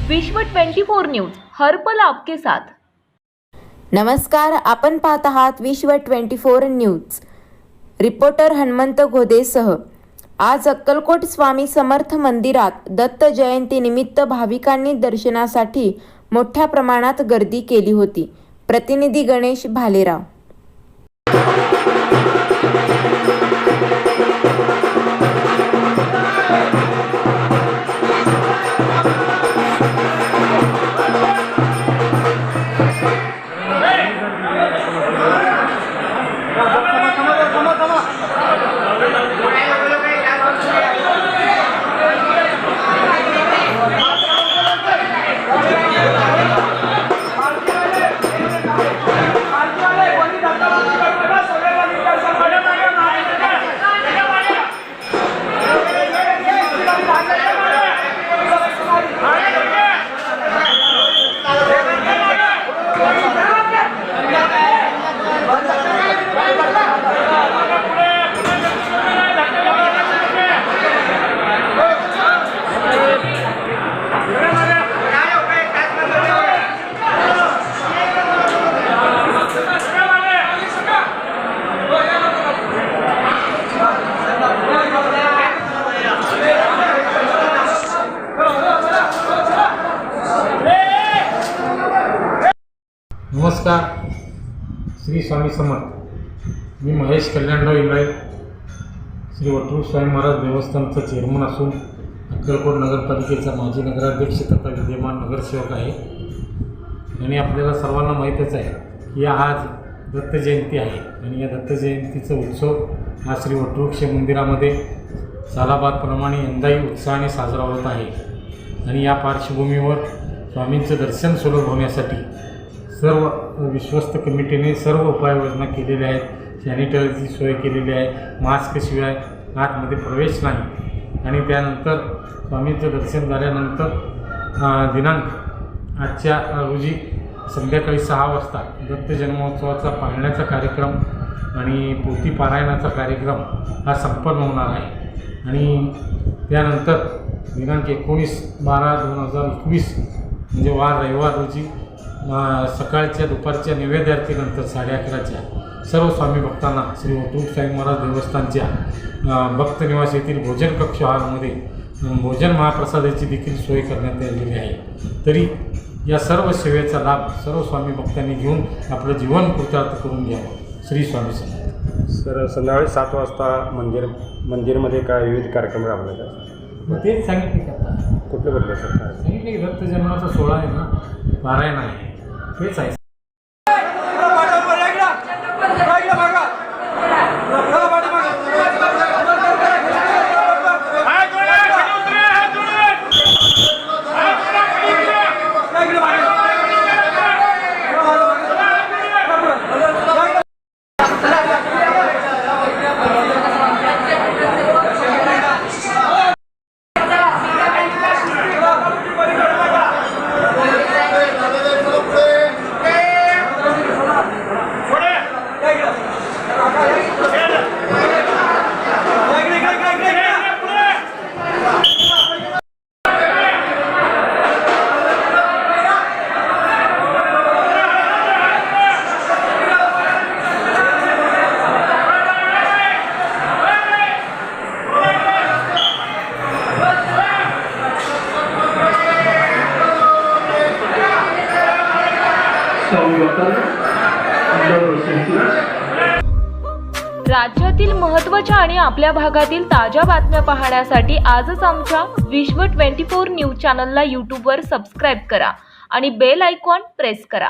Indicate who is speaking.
Speaker 1: विश्व 24 न्यूज हर पल आपके साथ।
Speaker 2: नमस्कार, आपण पाहत आहात विश्व 24 न्यूज। रिपोर्टर हनुमंत घोदेसह आज अक्कलकोट स्वामी समर्थ मंदिरात दत्त जयंती निमित्त भाविकांनी दर्शनासाठी मोठ्या प्रमाणात गर्दी केली होती। प्रतिनिधी गणेश भालेराव।
Speaker 3: नमस्कार, श्री स्वामी समर्थ। मी महेश कल्याणराव इंगळे, श्री वटरूप स्वामी महाराज देवस्थानचा चेअरमन असून अक्कलकोट नगरपालिकेचा माजी नगराध्यक्ष तथा विद्यमान नगरसेवक आहे। आणि आपल्याला सर्वांना माहीतच आहे की आज दत्त जयंती आहे आणि या दत्त जयंतीचा उत्सव हा श्री वटरूप मंदिरामध्ये सालाबादप्रमाणे यंदाही उत्साहाने साजरा होत आहे। आणि या पार्श्वभूमीवर स्वामींचं दर्शन सुलभ होण्यासाठी सर्व विश्वस्त कमिटीने सर्व उपाययोजना केलेल्या आहेत। सॅनिटायझरची सोय केलेली आहे, मास्कशिवाय आतमध्ये प्रवेश नाही। आणि त्यानंतर स्वामींचं दर्शन झाल्यानंतर दिनांक आजच्या रोजी संध्याकाळी 6 वाजता दत्त जन्मोत्सवाचा पाळण्याचा कार्यक्रम आणि पोथी पारायणाचा कार्यक्रम हा संपन्न होणार आहे। आणि त्यानंतर दिनांक 19/12/2021 म्हणजे वार रविवार रोजी सकाळच्या दुपारच्या नैवेद्याआरतीनंतर 11:30च्या सर्व स्वामी भक्तांना श्री वटरूप स्वामी महाराज देवस्थानच्या भक्त निवास येथील भोजन कक्ष हॉलमध्ये भोजन महाप्रसादाची देखील सोय करण्यात आलेली आहे। तरी या सर्व सेवेचा लाभ सर्व स्वामी भक्तांनी घेऊन आपलं जीवन कृतार्थ करून घ्यावं। श्री स्वामी समर्थ।
Speaker 4: सर, संध्याकाळी 7 वाजता मंदिरमध्ये काय विविध कार्यक्रम राबवले
Speaker 3: मग तेच सांगितले की आता
Speaker 4: कुठले कुठले सर?
Speaker 3: सांगितले की दत्त जन्माचा 16 आहे ना, पारायण आहे, तेच आहे।
Speaker 1: राज्यातील महत्त्वाच्या आणि आपल्या भागातील ताज्या बातम्या पाहण्यासाठी आजच आमच्या विश्व 24 न्यूज चॅनलला यूट्यूबवर सबस्क्राईब करा आणि बेल आयकॉन प्रेस करा।